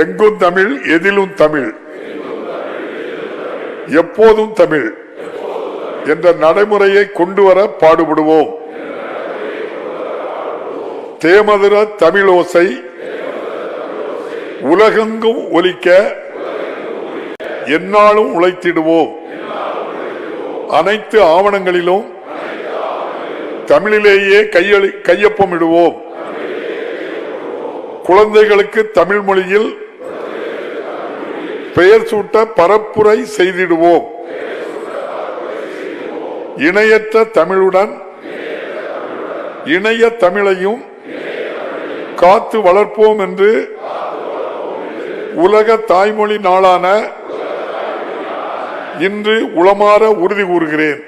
எங்கும் தமிழ், எதிலும் தமிழ், எப்போதும் தமிழ் என்ற நடைமுறையை கொண்டுவர பாடுபடுவோம். தேமதுர தமிழோசை உலகெங்கும் ஒலிக்க எந்நாளும் உழைத்திடுவோம். அனைத்து ஆவணங்களிலும் தமிழிலேயே கையொப்பமிடுவோம். குழந்தைகளுக்கு தமிழ் மொழியில் பெயர் சூட்ட பரப்புரை செய்திடுவோம். இணையற்ற தமிழுடன் இணைய தமிழையும் காத்து வளர்ப்போம் என்று உலக தாய்மொழி நாளான இன்று உளமாற உறுதி கூறுகிறேன்.